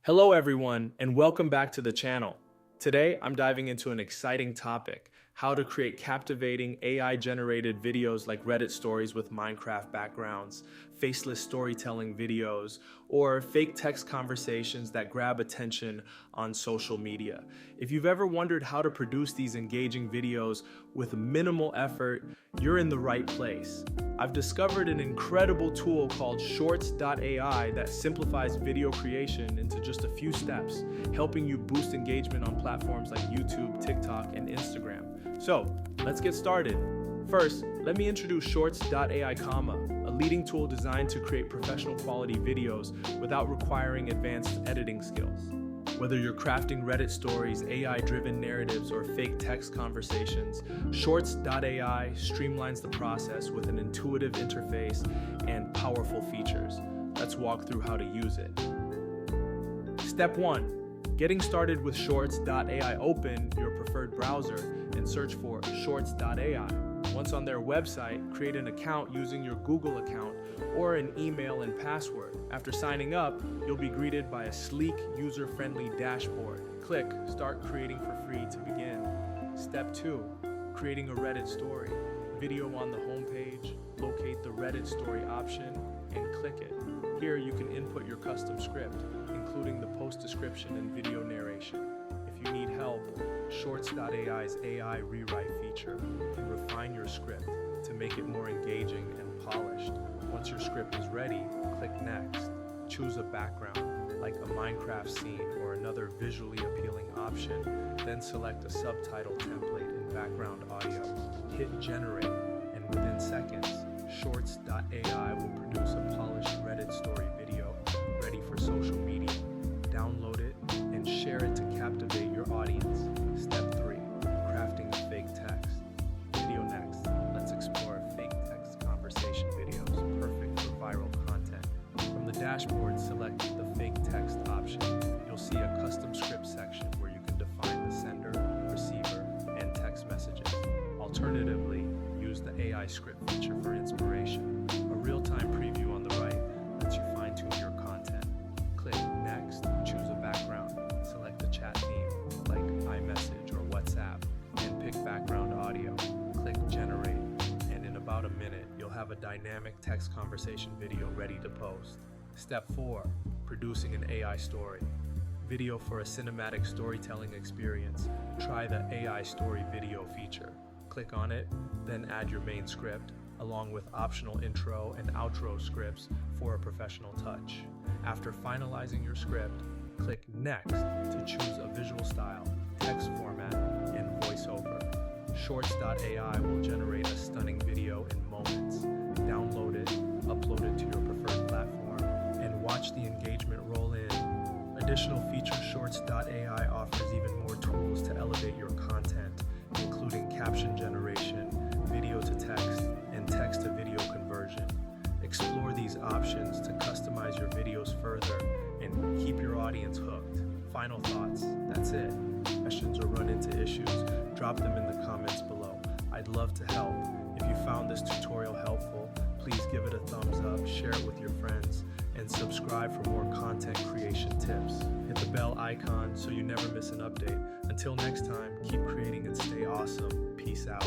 Hello everyone, and welcome back to the channel. Today, I'm diving into an exciting topic, how to create captivating AI-generated videos like Reddit stories with Minecraft backgrounds, faceless storytelling videos, or fake text conversations that grab attention on social media. If you've ever wondered how to produce these engaging videos with minimal effort, you're in the right place. I've discovered an incredible tool called Shorts.ai that simplifies video creation into just a few steps, helping you boost engagement on platforms like YouTube, TikTok, and Instagram. So, let's get started. First, let me introduce Shorts.ai, a leading tool designed to create professional quality videos without requiring advanced editing skills. Whether you're crafting Reddit stories, AI-driven narratives, or fake text conversations, Shorts.ai streamlines the process with an intuitive interface and powerful features. Let's walk through how to use it. Step 1. Getting started with Shorts.ai. Open your preferred browser and search for Shorts.ai. Once on their website, create an account using your Google account or an email and password. After signing up, you'll be greeted by a sleek, user-friendly dashboard. Click Start Creating for Free to begin. Step 2. Creating a Reddit story. Video on the homepage, locate the Reddit story option, and click it. Here you can input your custom script, including the post description and video narration. If you need help, Shorts.ai's AI rewrite feature can refine your script to make it more engaging and polished. Once your script is ready, click Next. Choose a background, like a Minecraft scene or another visually appealing option, then select a subtitle template in background audio. Hit Generate, and within seconds, Shorts.ai will produce a polished Reddit story video ready for social media. Download it and share it to captivate your audience. Step 3. Crafting a fake text. Video next. Let's explore fake text conversation videos, perfect for viral content. From the dashboard, select the fake text option. You'll see a custom script section where you can define the sender, receiver, and text messages. Alternatively, use the AI script feature for inspiration. A real-time preview on the right lets you fine-tune your content. Click Next, choose a background, select a chat theme like iMessage or WhatsApp, and pick background audio. Click Generate, and in about a minute, you'll have a dynamic text conversation video ready to post. Step 4. Producing an AI story. Video for a cinematic storytelling experience. Try the AI story video feature. Click on it, then add your main script, along with optional intro and outro scripts for a professional touch. After finalizing your script, click Next to choose a visual style, text format, and voiceover. Shorts.ai will generate a stunning video in moments. Download it, upload it to your preferred platform, and watch the engagement roll in. Additional features, Shorts.ai offers even more tools to elevate your content, including caption generation, video to text, and text to video conversion. Explore these options to customize your videos further and keep your audience hooked. Final thoughts, that's it. Questions or run into issues, drop them in the comments below. I'd love to help. If you found this tutorial helpful, please give it a thumbs up, share it with your friends, and subscribe for more content creation tips. Hit the bell icon so you never miss an update. Until next time, keep creating and stay awesome. Peace out.